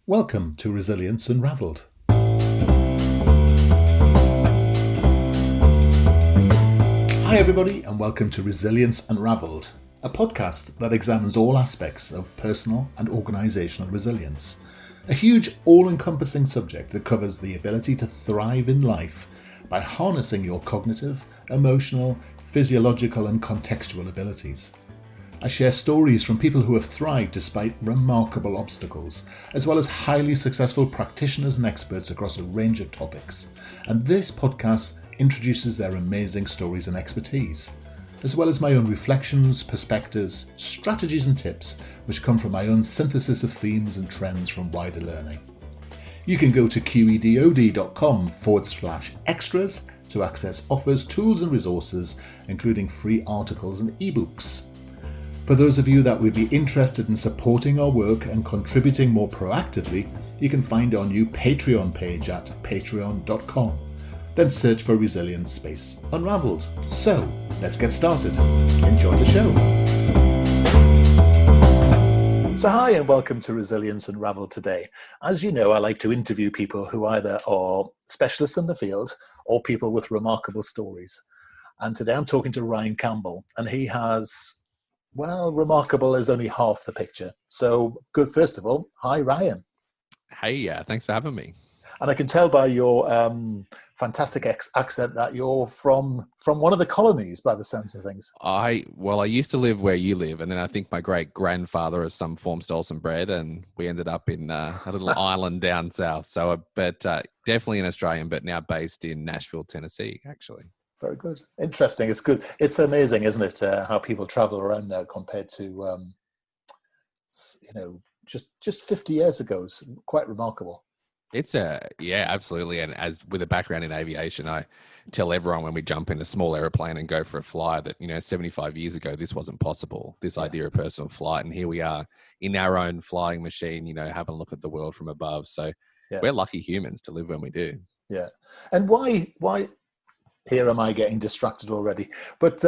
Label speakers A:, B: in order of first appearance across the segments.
A: Welcome to Resilience Unravelled. Hi everybody and welcome to Resilience Unravelled, a podcast that examines all aspects of personal and organisational resilience. A huge all-encompassing subject that covers the ability to thrive in life by harnessing your cognitive, emotional, physiological and contextual abilities. I share stories from people who have thrived despite remarkable obstacles, as well as highly successful practitioners and experts across a range of topics. And this podcast introduces their amazing stories and expertise, as well as my own reflections, perspectives, strategies and tips, which come from my own synthesis of themes and trends from wider learning. You can go to qedod.com/extras to access offers, tools and resources, including free articles and ebooks. For those of you that would be interested in supporting our work and contributing more proactively, you can find our new Patreon page at patreon.com. Then search for Resilience Space Unravelled. So, let's get started. Enjoy the show. So hi and welcome to Resilience Unravelled today. As you know, I like to interview people who either are specialists in the field or people with remarkable stories. And today I'm talking to Ryan Campbell, and he has... well, remarkable is only half the picture. So good. First of all, hi, Ryan.
B: Hey, thanks for having me.
A: And I can tell by your fantastic accent that you're from one of the colonies, by the sense of things.
B: I used to live where you live, and then I think my great grandfather of some form stole some bread, and we ended up in a little island down south. So, definitely an Australian, but now based in Nashville, Tennessee, actually.
A: Very good. Interesting. It's good. It's amazing, isn't it, how people travel around now compared to, just 50 years ago. It's quite remarkable.
B: Yeah, absolutely. And as with a background in aviation, I tell everyone when we jump in a small airplane and go for a fly that, 75 years ago, this wasn't possible, this idea of personal flight. And here we are in our own flying machine, having a look at the world from above. So we're lucky humans to live when we do.
A: Yeah. And why here am I getting distracted already? But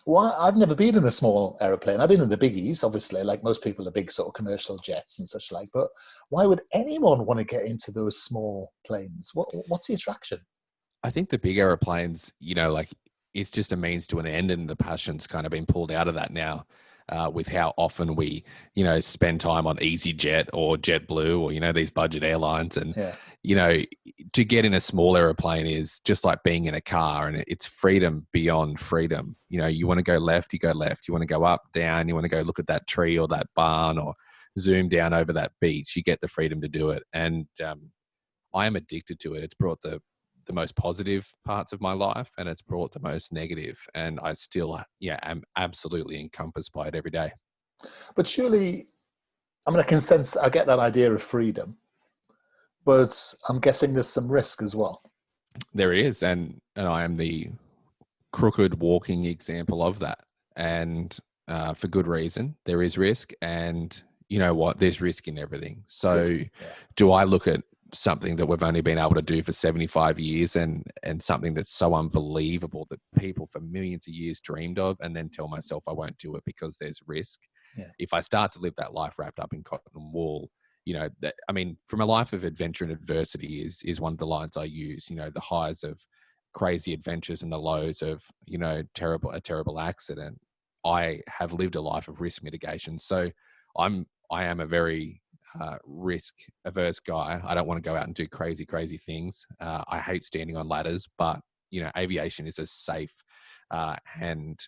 A: why? I've never been in a small aeroplane. I've been in the biggies, obviously, like most people, the big sort of commercial jets and such like. But why would anyone want to get into those small planes? What's the attraction?
B: I think the big aeroplanes, it's just a means to an end, and the passion's kind of been pulled out of that now. With how often we, spend time on EasyJet or JetBlue or, these budget airlines. And, to get in a small aeroplane is just like being in a car, and it's freedom beyond freedom. You want to go left, you go left. You want to go up, down. You want to go look at that tree or that barn or zoom down over that beach. You get the freedom to do it. And I am addicted to it. It's brought the most positive parts of my life, and it's brought the most negative, and I still am absolutely encompassed by it every day.
A: But surely, I get that idea of freedom, but I'm guessing there's some risk as well.
B: There is, and I am the crooked walking example of that, and for good reason. There is risk, and you know what, there's risk in everything. So do I look at something that we've only been able to do for 75 years and something that's so unbelievable that people for millions of years dreamed of, and then tell myself I won't do it because there's risk? If I start to live that life wrapped up in cotton wool, from a life of adventure and adversity is one of the lines I use. The highs of crazy adventures and the lows of a terrible accident. I have lived a life of risk mitigation, so I am a very risk averse guy. I don't want to go out and do crazy things. I hate standing on ladders, but aviation is a safe and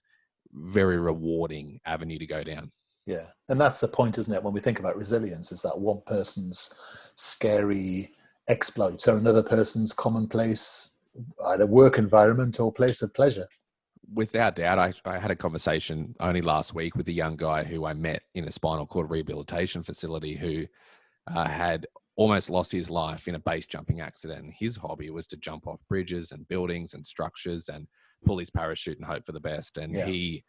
B: very rewarding avenue to go down.
A: Yeah, and that's the point, isn't it? When we think about resilience, is that one person's scary exploits or another person's commonplace, either work environment or place of pleasure.
B: Without doubt. I had a conversation only last week with a young guy who I met in a spinal cord rehabilitation facility who had almost lost his life in a base jumping accident. And his hobby was to jump off bridges and buildings and structures and pull his parachute and hope for the best. And he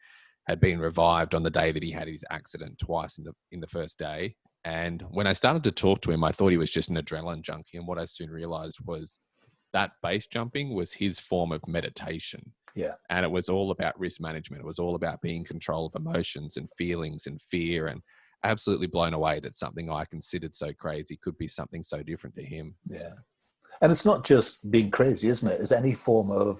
B: had been revived on the day that he had his accident twice in the first day. And when I started to talk to him, I thought he was just an adrenaline junkie. And what I soon realized was that base jumping was his form of meditation.
A: Yeah.
B: And it was all about risk management. It was all about being in control of emotions and feelings and fear and absolutely blown away that something I considered so crazy could be something so different to him.
A: Yeah. And it's not just being crazy, isn't it? It's any form of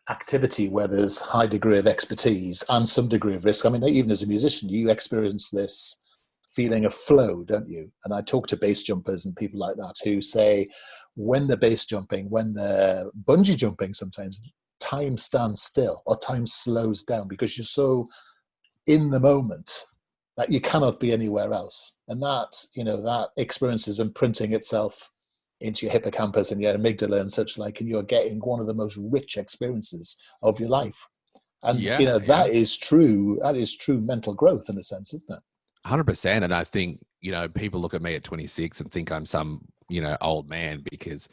A: activity where there's high degree of expertise and some degree of risk. I mean, even as a musician, you experience this feeling of flow, don't you? And I talk to base jumpers and people like that who say when they're base jumping, when they're bungee jumping, sometimes time stands still or time slows down because you're so in the moment that you cannot be anywhere else. And that, that experience is imprinting itself into your hippocampus and your amygdala and such like, and you're getting one of the most rich experiences of your life. And,
B: Yeah,
A: that is true. That is true mental growth in a sense, isn't it?
B: 100%. And I think, people look at me at 26 and think I'm some, old man because,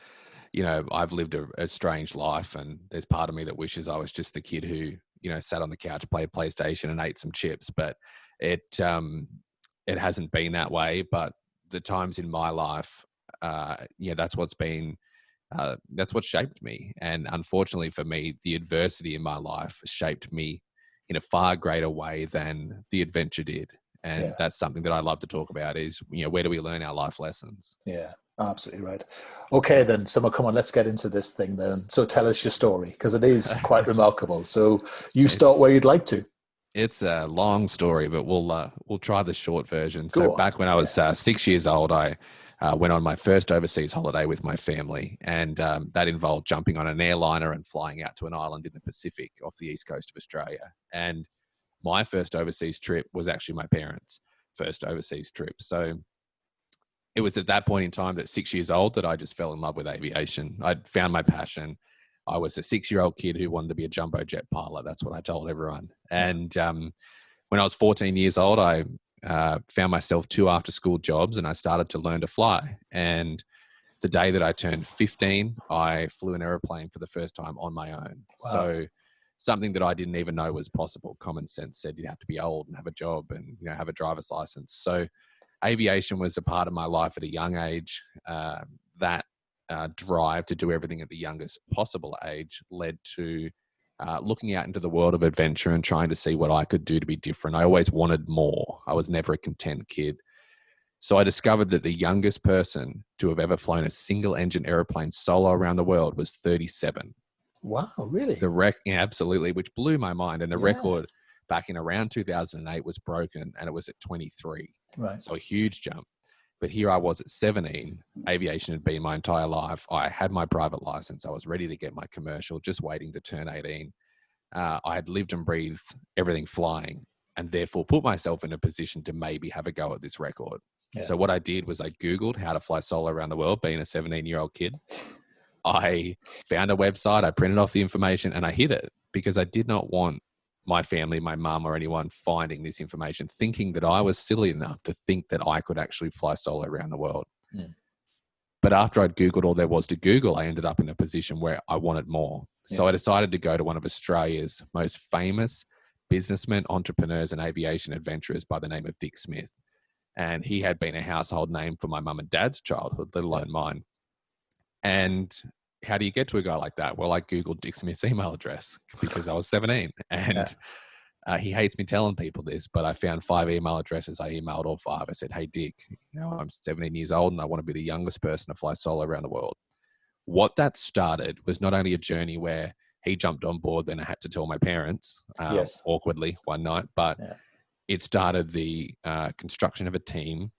B: I've lived a strange life, and there's part of me that wishes I was just the kid who, sat on the couch, played PlayStation and ate some chips, but it hasn't been that way. But the times in my life, that's what's been, that's what shaped me. And unfortunately for me, the adversity in my life shaped me in a far greater way than the adventure did. And that's something that I love to talk about is, where do we learn our life lessons?
A: Yeah, absolutely right. Okay, then, so come on, let's get into this thing then. So tell us your story, because it is quite remarkable. So you start where you'd like to.
B: It's a long story, but we'll try the short version.
A: Go
B: So
A: on.
B: back when I was 6 years old, I went on my first overseas holiday with my family, and that involved jumping on an airliner and flying out to an island in the Pacific off the east coast of Australia. And my first overseas trip was actually my parents' first overseas trip. So it was at that point in time, that 6 years old, that I just fell in love with aviation. I'd found my passion. I was a 6-year-old kid who wanted to be a jumbo jet pilot. That's what I told everyone. And when I was 14 years old, I found myself 2 after-school jobs, and I started to learn to fly. And the day that I turned 15, I flew an aeroplane for the first time on my own.
A: Wow.
B: So something that I didn't even know was possible. Common sense said you'd have to be old and have a job and have a driver's license. So aviation was a part of my life at a young age. That drive to do everything at the youngest possible age led to looking out into the world of adventure and trying to see what I could do to be different. I always wanted more. I was never a content kid. So I discovered that the youngest person to have ever flown a single engine airplane solo around the world was 37.
A: Wow, really?
B: Yeah, absolutely, which blew my mind. And the record back in around 2008 was broken, and it was at 23.
A: Right.
B: So a huge jump. But here I was at 17. Aviation had been my entire life. I had my private license. I was ready to get my commercial, just waiting to turn 18. I had lived and breathed everything flying, and therefore put myself in a position to maybe have a go at this record. Yeah. So what I did was I Googled how to fly solo around the world, being a 17-year-old kid. I found a website, I printed off the information, and I hid it because I did not want my family, my mum, or anyone finding this information, thinking that I was silly enough to think that I could actually fly solo around the world. Mm. But after I'd Googled all there was to Google, I ended up in a position where I wanted more. Yeah. So I decided to go to one of Australia's most famous businessmen, entrepreneurs, and aviation adventurers by the name of Dick Smith. And he had been a household name for my mum and dad's childhood, let alone mine. And how do you get to a guy like that? Well, I Googled Dick Smith's email address because I was 17. And he hates me telling people this, but I found 5 email addresses. I emailed all 5. I said, hey, Dick, I'm 17 years old and I want to be the youngest person to fly solo around the world. What that started was not only a journey where he jumped on board, then I had to tell my parents awkwardly one night, but it started the construction of a team,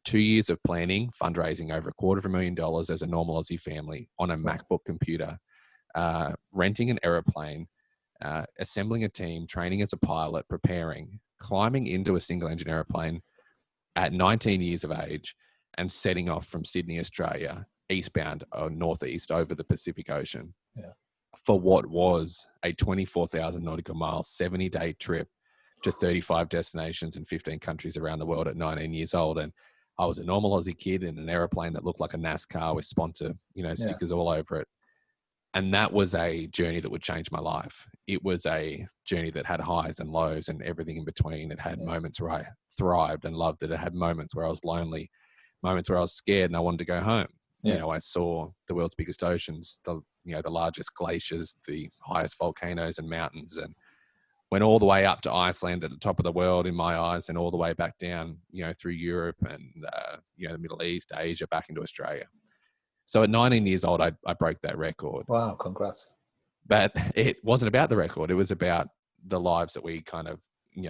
B: 2 years of planning, fundraising over $250,000 as a normal Aussie family on a MacBook computer, renting an aeroplane, assembling a team, training as a pilot, preparing, climbing into a single engine aeroplane at 19 years of age and setting off from Sydney, Australia, eastbound or northeast over the Pacific Ocean for what was a 24,000 nautical miles, 70-day trip to 35 destinations in 15 countries around the world at 19 years old. And I was a normal Aussie kid in an airplane that looked like a NASCAR with sponsor, stickers all over it. And that was a journey that would change my life. It was a journey that had highs and lows and everything in between. It had moments where I thrived and loved it. It had moments where I was lonely, moments where I was scared and I wanted to go home. I saw the world's biggest oceans, the largest glaciers, the highest volcanoes and mountains. And went all the way up to Iceland at the top of the world in my eyes, and all the way back down, through Europe and, the Middle East, Asia, back into Australia. So at 19 years old, I broke that record.
A: Wow, congrats.
B: But it wasn't about the record. It was about the lives that we kind of,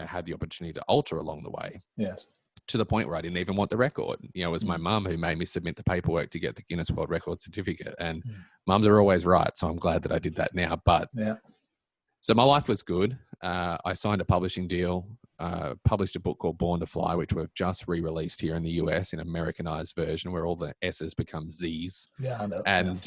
B: had the opportunity to alter along the way.
A: Yes.
B: To the point where I didn't even want the record. It was my mum who made me submit the paperwork to get the Guinness World Record certificate. And mums are always right. So I'm glad that I did that now. But so my life was good. I signed a publishing deal, published a book called Born to Fly, which we've just re-released here in the US in Americanized version, where all the S's become Z's.
A: Yeah, I know.
B: And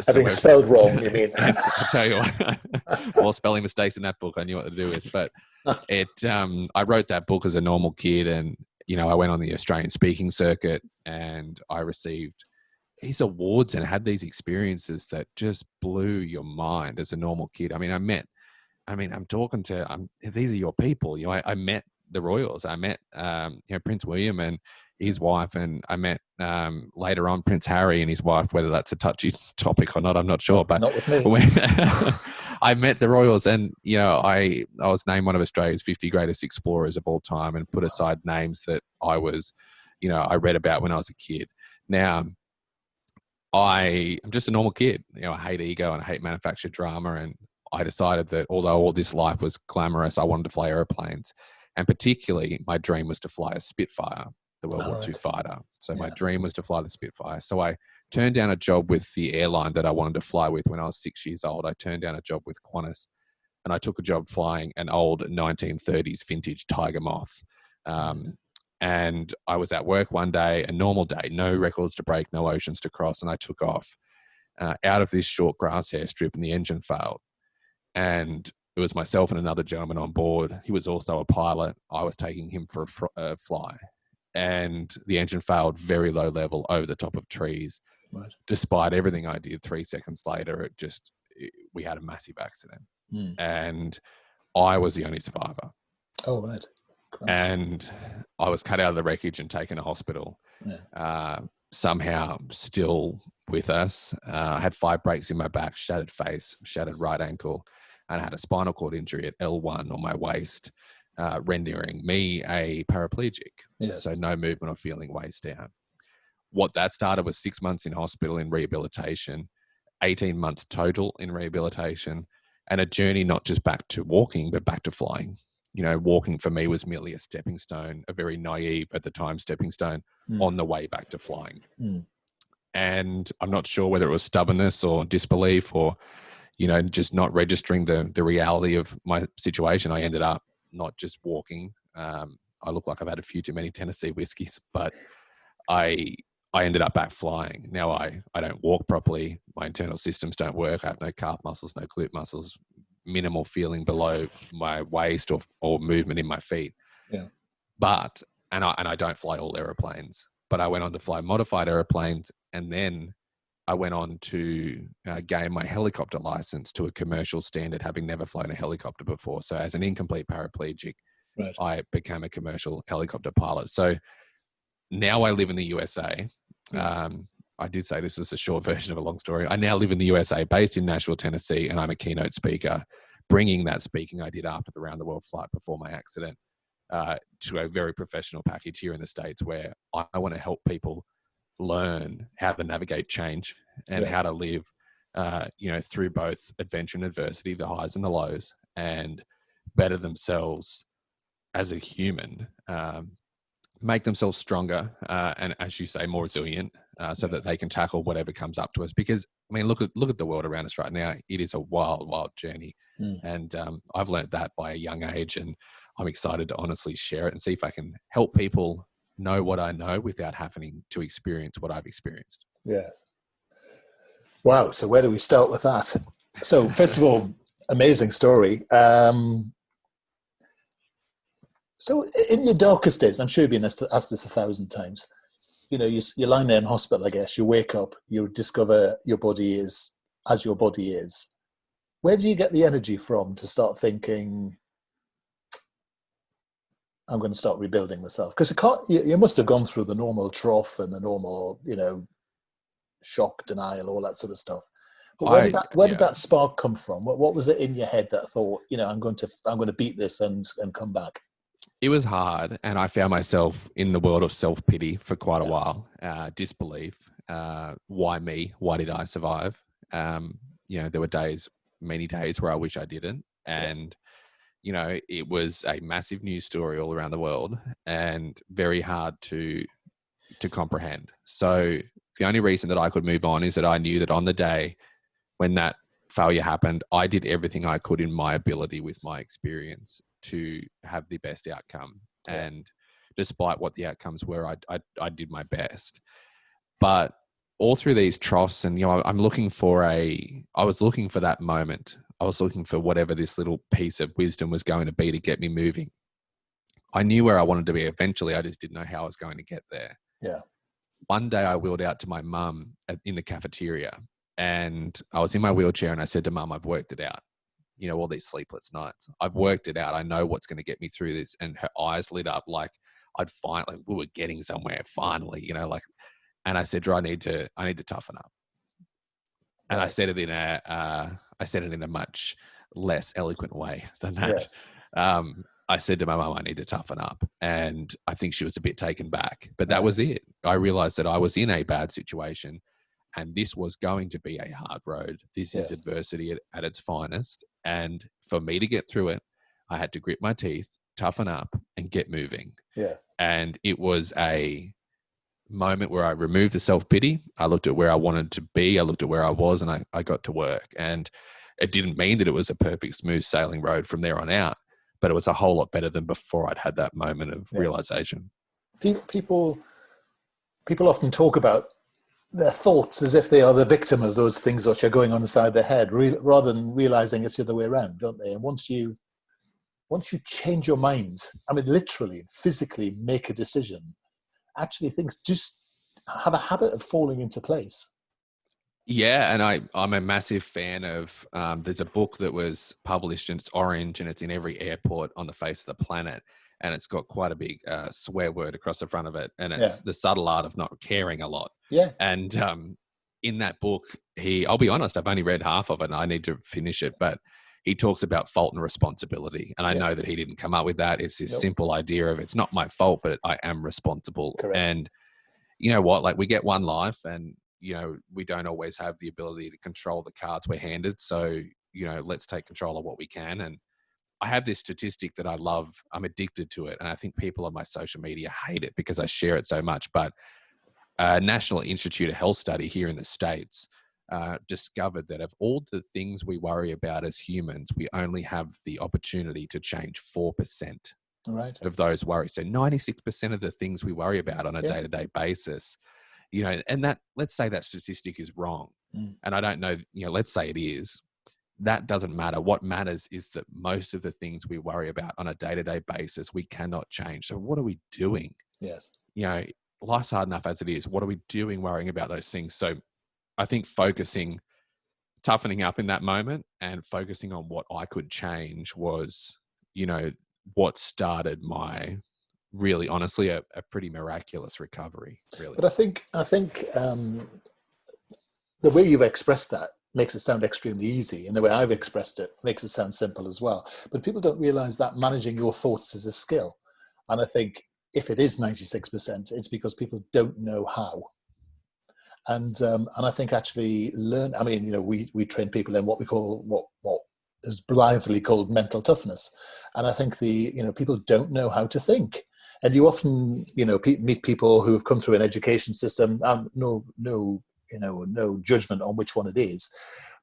A: having spelled wrong, you mean?
B: I tell you what, more spelling mistakes in that book I knew what to do with. But I wrote that book as a normal kid, and I went on the Australian speaking circuit, and I received these awards and had these experiences that just blew your mind as a normal kid. I mean, these are your people. I met the royals. I met, Prince William and his wife, and I met later on Prince Harry and his wife. Whether that's a touchy topic or not, I'm not sure. But
A: not with me.
B: When I met the royals, and I was named one of Australia's 50 greatest explorers of all time, and put aside names that I was, I read about when I was a kid. Now, I'm just a normal kid. I hate ego and I hate manufactured drama. And I decided that although all this life was glamorous, I wanted to fly airplanes. And particularly, my dream was to fly a Spitfire, the World War II fighter. So my dream was to fly the Spitfire. So I turned down a job with the airline that I wanted to fly with when I was 6 years old. I turned down a job with Qantas, and I took a job flying an old 1930s vintage Tiger Moth. And I was at work one day, a normal day, no records to break, no oceans to cross, and I took off out of this short grass hair strip, and the engine failed. And it was myself and another gentleman on board. He was also a pilot. I was taking him for a fly. And the engine failed very low level over the top of trees. Right. Despite everything I did, 3 seconds later, we had a massive accident. And I was the only survivor.
A: Oh, right. Gosh.
B: And I was cut out of the wreckage and taken to hospital. Somehow still with us. I had 5 breaks in my back, shattered face, shattered right ankle, and I had a spinal cord injury at L1 on my waist, rendering me a paraplegic. Yes. So no movement or feeling, waist down. What that started was 6 months in hospital in rehabilitation, 18 months total in rehabilitation, and a journey not just back to walking, but back to flying. Walking for me was merely a stepping stone, a very naive at the time stepping stone on the way back to flying. And I'm not sure whether it was stubbornness or disbelief or, just not registering the reality of my situation. I ended up not just walking. I look like I've had a few too many Tennessee whiskeys, but I ended up back flying. Now I don't walk properly. My internal systems don't work. I have no calf muscles, no glute muscles, minimal feeling below my waist or movement in my feet. Yeah. But, and I don't fly all airplanes, but I went on to fly modified airplanes. And then I went on to gain my helicopter license to a commercial standard, having never flown a helicopter before. So as an incomplete paraplegic, right, I became a commercial helicopter pilot. So now I live in the USA. I did say this was a short version of a long story. I now live in the USA, based in Nashville, Tennessee, and I'm a keynote speaker, bringing that speaking I did after the round the world flight before my accident to a very professional package here in the States, where I want to help people learn how to navigate change and how to live, through both adventure and adversity, the highs and the lows, and better themselves as a human, make themselves stronger, and, as you say, more resilient, so that they can tackle whatever comes up to us. Because look at the world around us right now. It is a wild, wild journey, and I've learned that by a young age, and I'm excited to honestly share it and see if I can help people know what I know without having to experience what I've experienced.
A: Yes. Wow. So where do we start with that? So first of all, amazing story. So in your darkest days, I'm sure you've been asked this 1,000 times, you're lying there in hospital, I guess, you wake up, you discover your body is as your body is. Where do you get the energy from to start thinking, I'm going to start rebuilding myself? Because you must have gone through the normal trough and the normal, shock, denial, all that sort of stuff.
C: But
B: I
C: where did
B: yeah,
C: that spark come from? What was it in your head that thought, I'm going to beat this and come back?
B: it was hard, and I found myself in the world of self pity for quite a
C: Yeah.
B: while. Disbelief. Why me? Why did I survive? There were many days where I wish I didn't,
C: Yeah.
B: and it was a massive news story all around the world, and very hard to comprehend. So the only reason that I could move on is that I knew that on the day when that failure happened, I did everything I could in my ability with my experience to have the best outcome.
C: Yeah.
B: And despite what the outcomes were, I did my best. But all through these troughs, and I was looking for that moment. I was looking for whatever this little piece of wisdom was going to be to get me moving. I knew where I wanted to be eventually. I just didn't know how I was going to get there.
C: Yeah.
B: One day I wheeled out to my mum in the cafeteria, and I was in my wheelchair, and I said to Mum, I've worked it out. All these sleepless nights, I've worked it out. I know what's going to get me through this. And her eyes lit up like we were getting somewhere finally, and I said to her, I need to toughen up. And
C: Right.
B: I said it in a much less eloquent way than that.
C: Yes.
B: I said to my mum, I need to toughen up. And I think she was a bit taken back, but that
C: Right.
B: was it. I realized that I was in a bad situation, and this was going to be a hard road. This is
C: Yes.
B: adversity at its finest. And for me to get through it, I had to grit my teeth, toughen up, and get moving.
C: Yes.
B: And it was a moment where I removed the self-pity. I looked at where I wanted to be. I looked at where I was, and I got to work. And it didn't mean that it was a perfect, smooth sailing road from there on out, but it was a whole lot better than before I'd had that moment of realization.
C: People often talk about their thoughts as if they are the victim of those things which are going on inside their head, rather than realizing it's the other way around, don't they? And once you change your mind, I mean, literally, physically make a decision, actually things just have a habit of falling into place.
B: Yeah, and I'm a massive fan of, there's a book that was published, and it's orange, and it's in every airport on the face of the planet, and it's got quite a big swear word across the front of it, and it's The Subtle Art of Not Caring a Lot.
C: Yeah.
B: And in that book, I'll be honest, I've only read half of it, and I need to finish it, but he talks about fault and responsibility. And I know that he didn't come up with that. It's this simple idea of, it's not my fault, but I am responsible.
C: Correct.
B: And you know what, like, we get one life, and we don't always have the ability to control the cards we're handed. So, let's take control of what we can. And I have this statistic that I love. I'm addicted to it. And I think people on my social media hate it because I share it so much. But National Institute of Health study here in the States discovered that of all the things we worry about as humans, we only have the opportunity to change 4% of those worries. So 96% of the things we worry about on a day-to-day basis, and that, let's say that statistic is wrong. And I don't know, let's say it is. That doesn't matter. What matters is that most of the things we worry about on a day-to-day basis, we cannot change. So what are we doing?
C: Yes.
B: Life's hard enough as it is. What are we doing worrying about those things? So I think toughening up in that moment and focusing on what I could change was, what started my, really honestly, a pretty miraculous recovery, really.
C: But I think the way you've expressed that makes it sound extremely easy, and the way I've expressed it makes it sound simple as well. But people don't realize that managing your thoughts is a skill. And I think if it is 96%, it's because people don't know how. And I think actually we train people in what we call what is blithely called mental toughness. And I think people don't know how to think. And you often, meet people who have come through an education system, and no judgment on which one it is,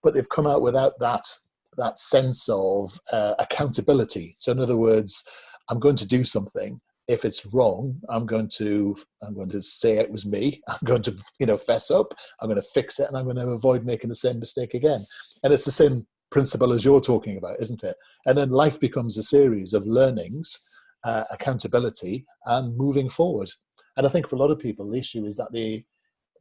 C: but they've come out without that sense of accountability. So in other words, I'm going to do something. If it's wrong, I'm going to say it was me. I'm going to, fess up. I'm going to fix it, and I'm going to avoid making the same mistake again. And it's the same principle as you're talking about, isn't it? And then life becomes a series of learnings, accountability, and moving forward. And I think for a lot of people, the issue is that they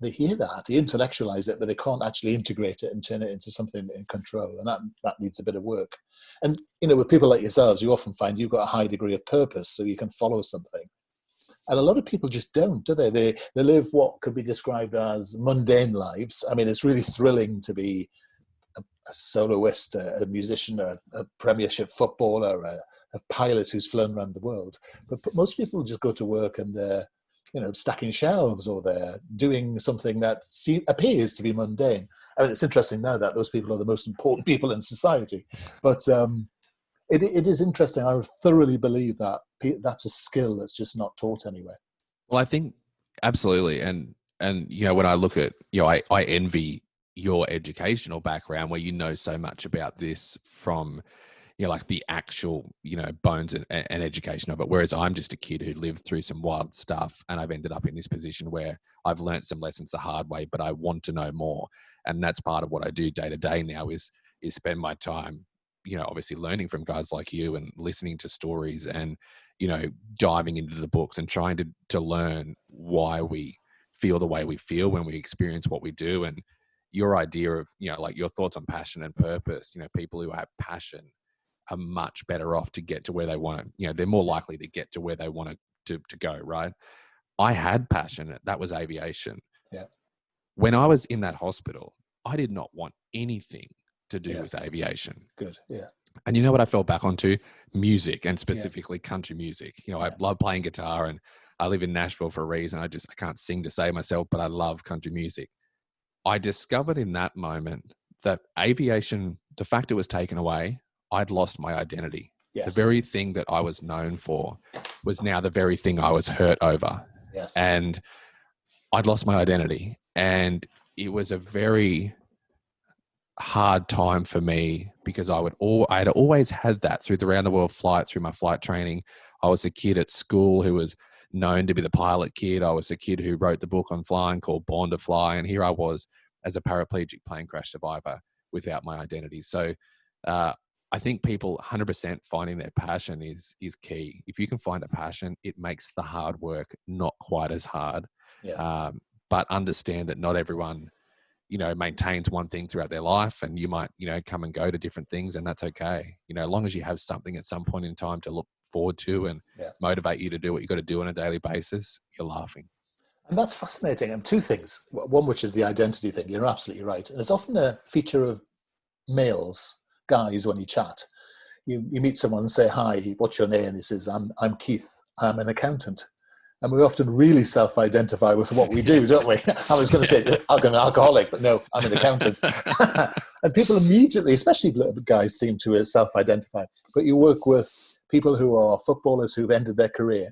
C: hear that, they intellectualize it, but they can't actually integrate it and turn it into something in control. And that needs a bit of work. And, with people like yourselves, you often find you've got a high degree of purpose, so you can follow something. And a lot of people just don't, do they? They live what could be described as mundane lives. I mean, it's really thrilling to be a soloist, a musician, a premiership footballer, a pilot who's flown around the world. But most people just go to work and they're, stacking shelves, or they're doing something that appears to be mundane. I mean, it's interesting now that those people are the most important people in society. But it is interesting. I would thoroughly believe that that's a skill that's just not taught anywhere.
B: Well, I think absolutely. And when I look at, I envy your educational background where you know so much about this from, like the actual, bones and education of it. Whereas I'm just a kid who lived through some wild stuff, and I've ended up in this position where I've learned some lessons the hard way, but I want to know more. And that's part of what I do day to day now is spend my time, obviously learning from guys like you and listening to stories and, diving into the books and trying to learn why we feel the way we feel when we experience what we do. And your idea of, like your thoughts on passion and purpose, people who have passion are much better off to get to where they want to, they're more likely to get to where they want to go, right? I had passion. That was aviation.
C: Yeah.
B: When I was in that hospital, I did not want anything to do with aviation.
C: Good. Yeah.
B: And you know what I fell back onto? Music, and specifically country music. I love playing guitar, and I live in Nashville for a reason. I can't sing to save myself, but I love country music. I discovered in that moment that aviation, the fact it was taken away, I'd lost my identity.
C: Yes.
B: The very thing that I was known for was now the very thing I was hurt over.
C: Yes.
B: And I'd lost my identity. And it was a very hard time for me because I had always had that through the round the world flight, through my flight training. I was a kid at school who was known to be the pilot kid. I was a kid who wrote the book on flying called Born to Fly. And here I was as a paraplegic plane crash survivor without my identity. So, I think people 100% finding their passion is key. If you can find a passion, it makes the hard work not quite as hard.
C: Yeah.
B: But understand that not everyone, maintains one thing throughout their life, and you might, come and go to different things, and that's okay. As long as you have something at some point in time to look forward to and motivate you to do what you got to do on a daily basis, you're laughing.
C: And that's fascinating. And two things. One, which is the identity thing. You're absolutely right. And it's often a feature of guys, when you chat, you meet someone and say, "Hi, what's your name?" And he says, I'm Keith. I'm an accountant. And we often really self-identify with what we do, don't we? I was going to say I'm an alcoholic, but no, I'm an accountant. And people immediately, especially guys, seem to self-identify. But you work with people who are footballers who've ended their career.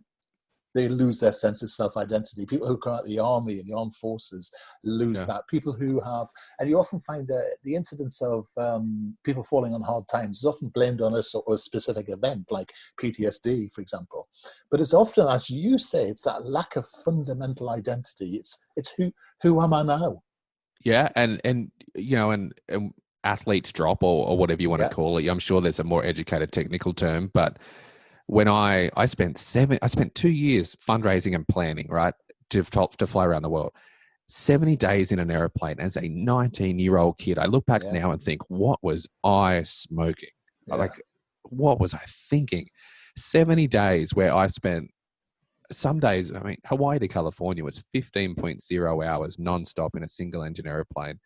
C: They lose their sense of self-identity. People who come out of the army and the armed forces lose that. People who have, and you often find that the incidence of people falling on hard times is often blamed on a specific event, like PTSD, for example. But it's often, as you say, it's that lack of fundamental identity. It's who am I now?
B: Yeah, and athletes drop or whatever you want to call it. I'm sure there's a more educated technical term, but when I spent 2 years fundraising and planning, right, to fly around the world, 70 days in an airplane as a 19-year-old kid. I look back now and think, what was I smoking? Like, what was I thinking? 70 days where I spent some days, Hawaii to California was 15.0 hours nonstop in a single engine airplane.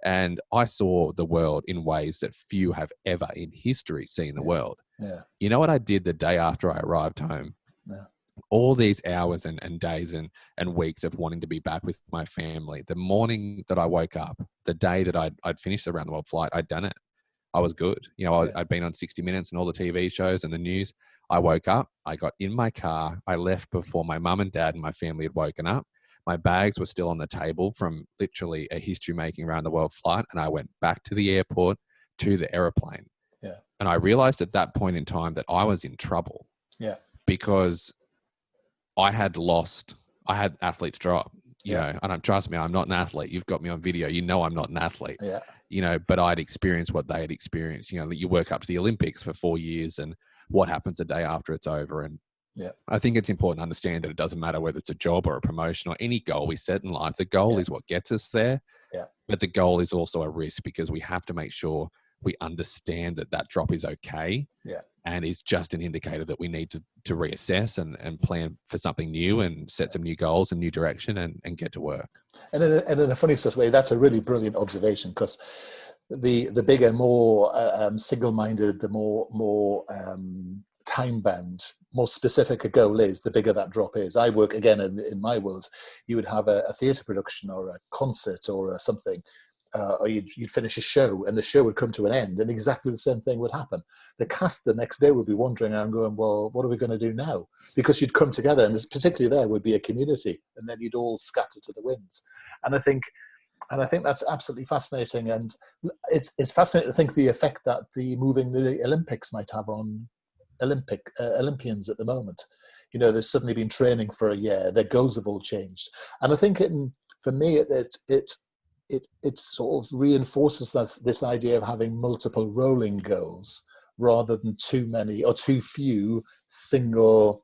B: And I saw the world in ways that few have ever in history seen the world.
C: Yeah.
B: You know what I did the day after I arrived home?
C: Yeah.
B: All these hours and days and weeks of wanting to be back with my family. The morning that I woke up, the day that I'd finished the round the world flight, I'd done it. I was good. I'd been on 60 Minutes and all the TV shows and the news. I woke up, I got in my car, I left before my mum and dad and my family had woken up. My bags were still on the table from literally a history-making around the world flight, and I went back to the airport to the airplane.
C: Yeah.
B: And I realized at that point in time that I was in trouble.
C: Yeah.
B: Because I had athletes drop. And trust me, I'm not an athlete. You've got me on video. I'm not an athlete.
C: Yeah.
B: But I'd experienced what they had experienced. You work up to the Olympics for 4 years, and what happens a day after it's over. And I think it's important to understand that it doesn't matter whether it's a job or a promotion or any goal we set in life. The goal is what gets us there.
C: Yeah.
B: But the goal is also a risk, because we have to make sure we understand that drop is okay.
C: Yeah.
B: And is just an indicator that we need to reassess and plan for something new and set some new goals and new direction and get to work.
C: And in a funny sort of way, that's a really brilliant observation, because the bigger, more single-minded, the more time-bound, more specific a goal is, the bigger that drop is. I work, again, in my world, you would have a theatre production or a concert or something, or you'd finish a show and the show would come to an end and exactly the same thing would happen. The cast the next day would be wandering around going, well, what are we going to do now? Because you'd come together, and particularly there would be a community, and then you'd all scatter to the winds. And I think that's absolutely fascinating. And it's fascinating to think the effect that moving the Olympics might have on Olympians at the moment. You know, they've suddenly been training for a year. Their goals have all changed. And I think for me, it sort of reinforces this idea of having multiple rolling goals rather than too many or too few single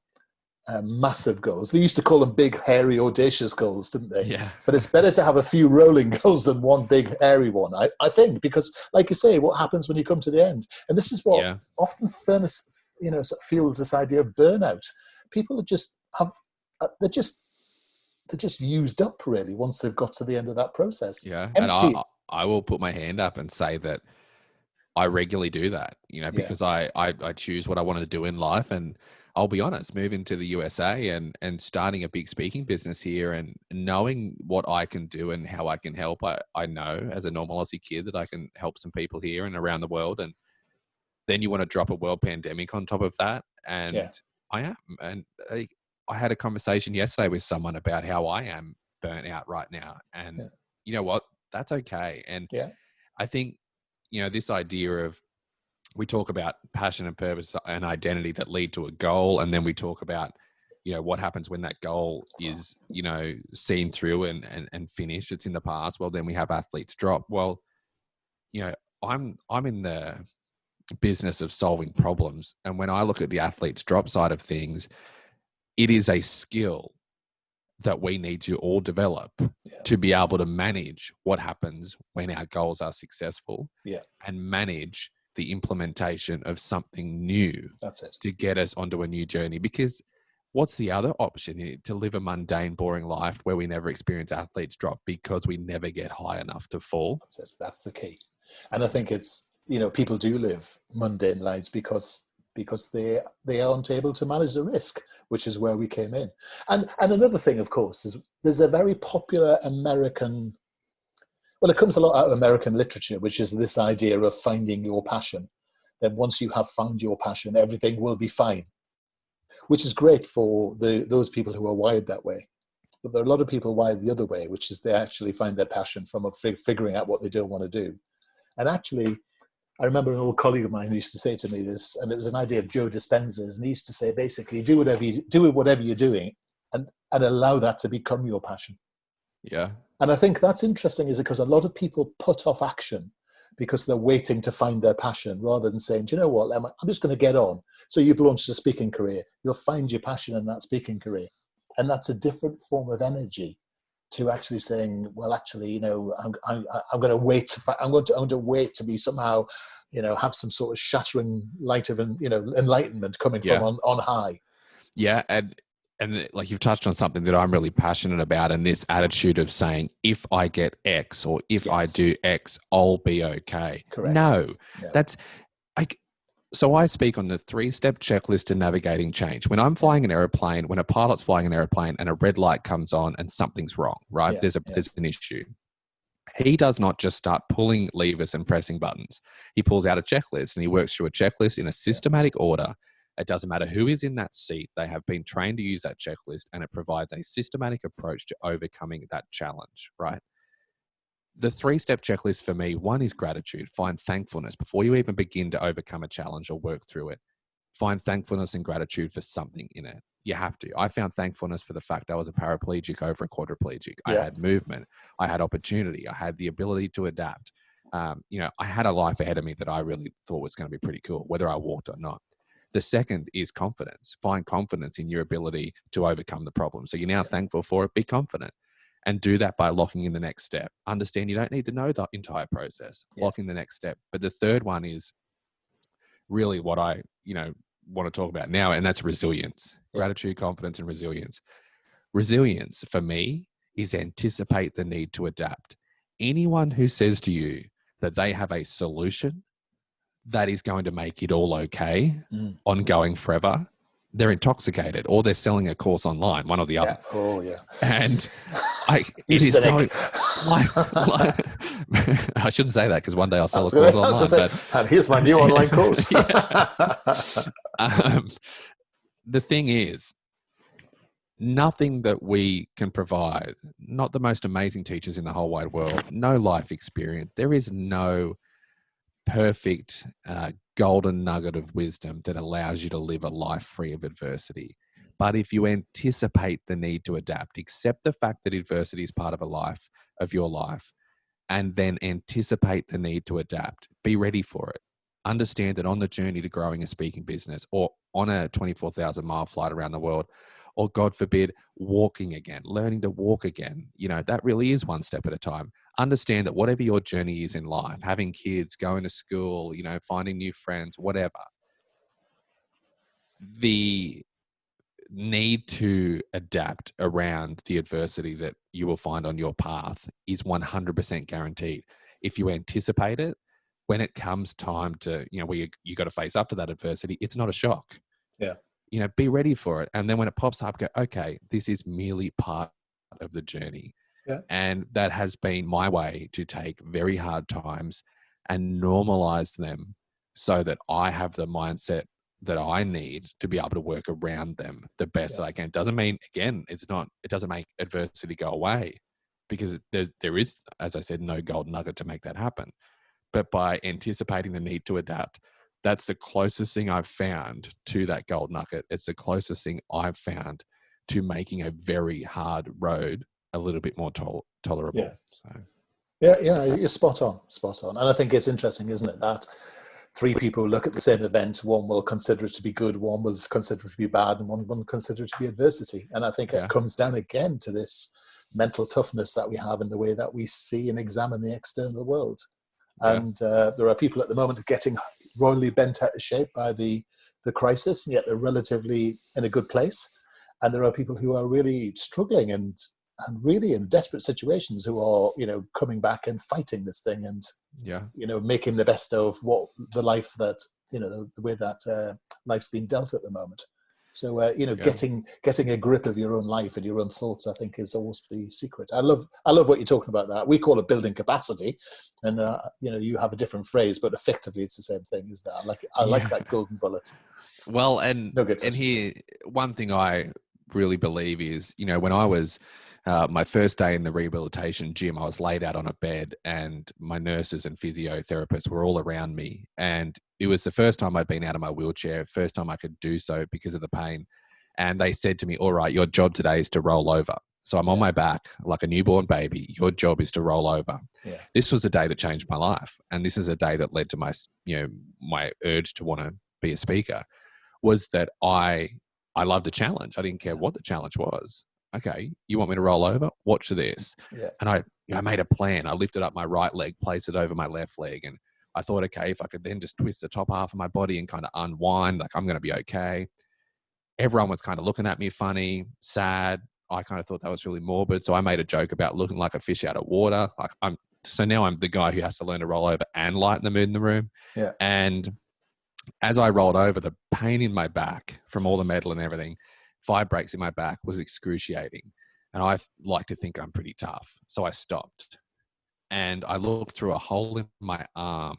C: massive goals. They used to call them big, hairy, audacious goals, didn't they?
B: Yeah.
C: But it's better to have a few rolling goals than one big, hairy one, I think, because, like you say, what happens when you come to the end? And this is what often sort of fuels this idea of burnout. People they're just used up, really, once they've got to the end of that process.
B: Yeah.
C: Empty.
B: And I will put my hand up and say that I regularly do that, because I choose what I want to do in life. And I'll be honest, moving to the USA and starting a big speaking business here and knowing what I can do and how I can help. I know as a normal Aussie kid that I can help some people here and around the world. And then you want to drop a world pandemic on top of that. And I am. And I had a conversation yesterday with someone about how I am burnt out right now. And you know what? That's okay. And I think, this idea of, we talk about passion and purpose and identity that lead to a goal. And then we talk about, what happens when that goal is, seen through and finished. It's in the past. Well, then we have athletes drop. Well, I'm in the business of solving problems. And when I look at the athletes drop side of things, it is a skill that we need to all develop to be able to manage what happens when our goals are successful and manage the implementation of something new.
C: That's it.
B: To get us onto a new journey. Because what's the other option? To live a mundane, boring life where we never experience athletes drop because we never get high enough to fall.
C: That's it. That's the key. And I think it's, people do live mundane lives because they aren't able to manage the risk, which is where we came in. And another thing, of course, is there's a very popular American, well, it comes a lot out of American literature, which is this idea of finding your passion. Then once you have found your passion, everything will be fine, which is great for those people who are wired that way. But there are a lot of people wired the other way, which is they actually find their passion from figuring out what they don't want to do. And actually, I remember an old colleague of mine who used to say to me this, and it was an idea of Joe Dispenza's, and he used to say, basically, do whatever you're doing and allow that to become your passion.
B: Yeah.
C: And I think that's interesting, is because a lot of people put off action because they're waiting to find their passion rather than saying, do you know what, Emma, I'm just going to get on. So you've launched a speaking career. You'll find your passion in that speaking career. And that's a different form of energy to actually saying, well, actually, I'm going to wait. I'm going to wait to be somehow, have some sort of shattering light of, enlightenment coming from on high.
B: Yeah. And like you've touched on something that I'm really passionate about, and this attitude of saying, if I get X or if I do X, I'll be okay.
C: Correct.
B: No, that's like, so I speak on the 3-step checklist to navigating change. When I'm flying an airplane, when a pilot's flying an airplane and a red light comes on and something's wrong, right? There's an issue. He does not just start pulling levers and pressing buttons. He pulls out a checklist and he works through a checklist in a systematic order. It doesn't matter who is in that seat. They have been trained to use that checklist, and it provides a systematic approach to overcoming that challenge, right? The 3-step checklist for me, one is gratitude. Find thankfulness before you even begin to overcome a challenge or work through it. Find thankfulness and gratitude for something in it. You have to. I found thankfulness for the fact I was a paraplegic over a quadriplegic. I had movement. I had opportunity. I had the ability to adapt. I had a life ahead of me that I really thought was going to be pretty cool, whether I walked or not. The second is confidence. Find confidence in your ability to overcome the problem. So you're now thankful for it. Be confident. And do that by locking in the next step. Understand you don't need to know the entire process. Lock in the next step. But the third one is really what I, want to talk about now, and that's resilience. Gratitude, confidence, and resilience. Resilience for me is anticipate the need to adapt. Anyone who says to you that they have a solution that is going to make it all okay, ongoing forever, they're intoxicated or they're selling a course online, one or the other.
C: Oh, yeah.
B: And it is
C: cynic.
B: so like I shouldn't say that because one day I'll sell a course online.
C: And here's my new online course.
B: The thing is, nothing that we can provide, not the most amazing teachers in the whole wide world, no life experience. There is no perfect golden nugget of wisdom that allows you to live a life free of adversity. But if you anticipate the need to adapt, accept the fact that adversity is part of your life, and then anticipate the need to adapt, be ready for it. Understand that on the journey to growing a speaking business, or on a 24,000 mile flight around the world, or God forbid, walking again, learning to walk again, that really is one step at a time. Understand that whatever your journey is in life, having kids, going to school, finding new friends, whatever, the need to adapt around the adversity that you will find on your path is 100% guaranteed. If you anticipate it, when it comes time to, where you got to face up to that adversity, it's not a shock.
C: Yeah.
B: Be ready for it. And then when it pops up, go, okay, this is merely part of the journey.
C: Yeah.
B: And that has been my way to take very hard times and normalize them so that I have the mindset that I need to be able to work around them the best that I can. Doesn't mean, again, it doesn't make adversity go away, because there is, as I said, no gold nugget to make that happen. But by anticipating the need to adapt, that's the closest thing I've found to that gold nugget. It's the closest thing I've found to making a very hard road a little bit more tolerable.
C: Yeah.
B: So.
C: Yeah, you're spot on. And I think it's interesting, isn't it, that three people look at the same event. One will consider it to be good, one will consider it to be bad, and one will consider it to be adversity. And I think it comes down again to this mental toughness that we have in the way that we see and examine the external world. And there are people at the moment getting royally bent out of shape by the crisis, and yet they're relatively in a good place. And there are people who are really struggling and really in desperate situations, who are, coming back and fighting this thing and, making the best of what the life that, the way that life's been dealt at the moment. So, getting a grip of your own life and your own thoughts, I think, is always the secret. I love what you're talking about. That we call it building capacity, and you have a different phrase, but effectively it's the same thing. Is that I like that golden bullet.
B: Well, and here, one thing I really believe is, when I was my first day in the rehabilitation gym, I was laid out on a bed, and my nurses and physiotherapists were all around me. And it was the first time I'd been out of my wheelchair, first time I could do so because of the pain. And they said to me, all right, your job today is to roll over. So I'm on my back like a newborn baby. Your job is to roll over.
C: Yeah.
B: This was a day that changed my life. And this is a day that led to my, my urge to want to be a speaker, was that I loved a challenge. I didn't care what the challenge was. Okay, you want me to roll over? Watch this.
C: Yeah.
B: And I made a plan. I lifted up my right leg, placed it over my left leg. And I thought, okay, if I could then just twist the top half of my body and kind of unwind, like I'm going to be okay. Everyone was kind of looking at me funny, sad. I kind of thought that was really morbid. So I made a joke about looking like a fish out of water. So now I'm the guy who has to learn to roll over and lighten the mood in the room.
C: Yeah.
B: And as I rolled over, the pain in my back from all the metal and everything, 5 breaks in my back, was excruciating. And I like to think I'm pretty tough. So I stopped and I looked through a hole in my arm,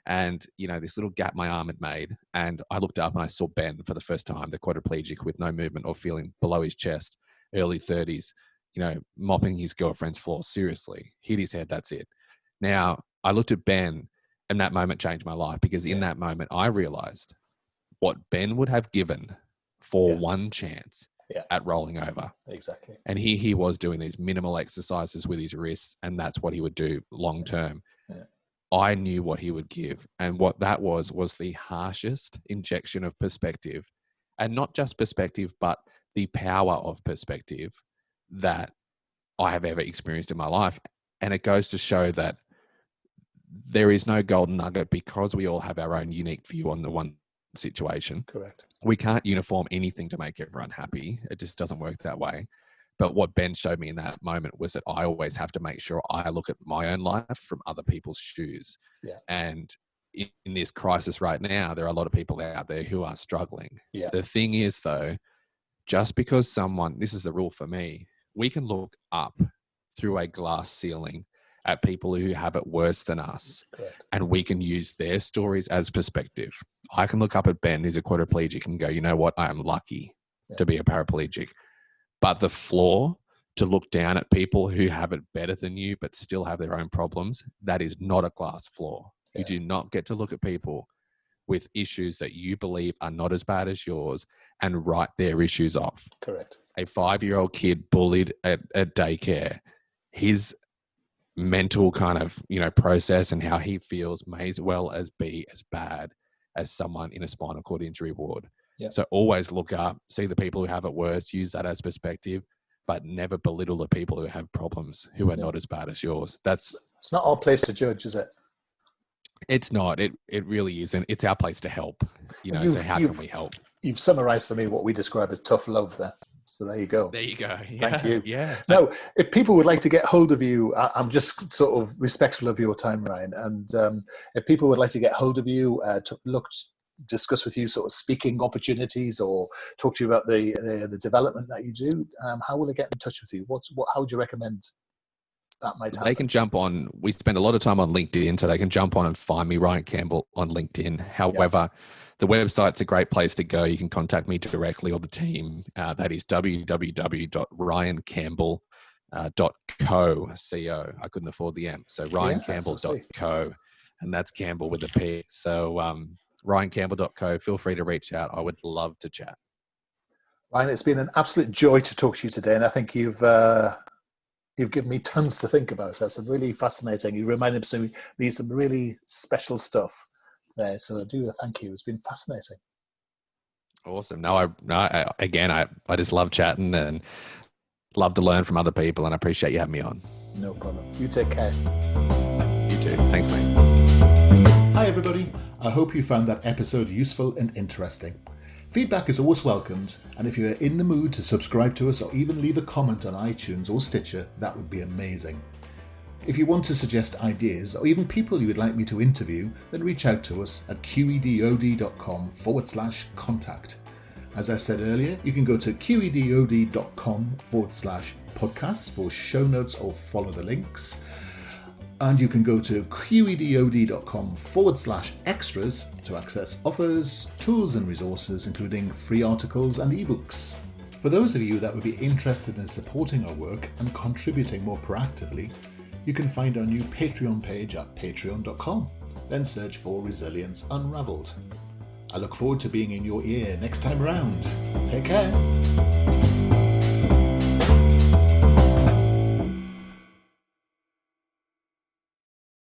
B: and, this little gap my arm had made. And I looked up and I saw Ben for the first time, the quadriplegic with no movement or feeling below his chest, early 30s, mopping his girlfriend's floor. Seriously, hit his head. That's it. Now I looked at Ben, and that moment changed my life, because in that moment I realized what Ben would have given for one chance at rolling over.
C: Exactly.
B: And he was doing these minimal exercises with his wrists, and that's what he would do long term.
C: Yeah.
B: I knew what he would give, and what that was the harshest injection of perspective, and not just perspective, but the power of perspective that I have ever experienced in my life. And it goes to show that there is no golden nugget, because we all have our own unique view on the one situation.
C: Correct.
B: We can't uniform anything to make everyone happy. It just doesn't work that way. But what Ben showed me in that moment was that I always have to make sure I look at my own life from other people's shoes.
C: Yeah.
B: And in this crisis right now, there are a lot of people out there who are struggling.
C: Yeah.
B: The thing is, though, just because someone, this is the rule for me, we can look up through a glass ceiling at people who have it worse than us.
C: Correct.
B: And we can use their stories as perspective. I can look up at Ben, who's a quadriplegic, and go, you know what? I am lucky to be a paraplegic. But the flaw to look down at people who have it better than you but still have their own problems, that is not a glass floor. You do not get to look at people with issues that you believe are not as bad as yours and write their issues off.
C: Correct.
B: A 5-year-old kid bullied at daycare, his mental kind of, process and how he feels may as well as be as bad as someone in a spinal cord injury ward.
C: Yep.
B: So always look up, see the people who have it worse, use that as perspective, but never belittle the people who have problems who are not as bad as yours. It's
C: not our place to judge, is it?
B: It's not. It really isn't. It's our place to help. So how can we help?
C: You've summarized for me what we describe as tough love there. So there you go.
B: There you go. Yeah,
C: Thank you.
B: Yeah.
C: Now, if people would like to get hold of you, I'm just sort of respectful of your time, Ryan. And if people would like to get hold of you, discuss with you sort of speaking opportunities or talk to you about the development that you do, how will they get in touch with you? How would you recommend that might happen?
B: They can jump on. We spend a lot of time on LinkedIn, so they can jump on and find me, Ryan Campbell, on LinkedIn. However, the website's a great place to go. You can contact me directly or the team. That is www.ryancampbell.co. C-O. I couldn't afford the M. So ryancampbell.co. And that's Campbell with a P. So ryancampbell.co. Feel free to reach out. I would love to chat.
C: Ryan, it's been an absolute joy to talk to you today. And I think you've given me tons to think about. That's really fascinating. You reminded me some really special stuff there. So I do thank you. It's been fascinating.
B: Awesome. I just love chatting and love to learn from other people, and I appreciate you having me on.
C: No problem. You take care.
B: You too. Thanks, mate.
A: Hi, everybody. I hope you found that episode useful and interesting. Feedback is always welcomed, and if you are in the mood to subscribe to us or even leave a comment on iTunes or Stitcher, that would be amazing. If you want to suggest ideas or even people you would like me to interview, then reach out to us at qedod.com/contact. As I said earlier, you can go to qedod.com/podcasts for show notes or follow the links. And you can go to qedod.com/extras to access offers, tools and resources, including free articles and ebooks. For those of you that would be interested in supporting our work and contributing more proactively, you can find our new Patreon page at patreon.com. Then search for Resilience Unravelled. I look forward to being in your ear next time around. Take care.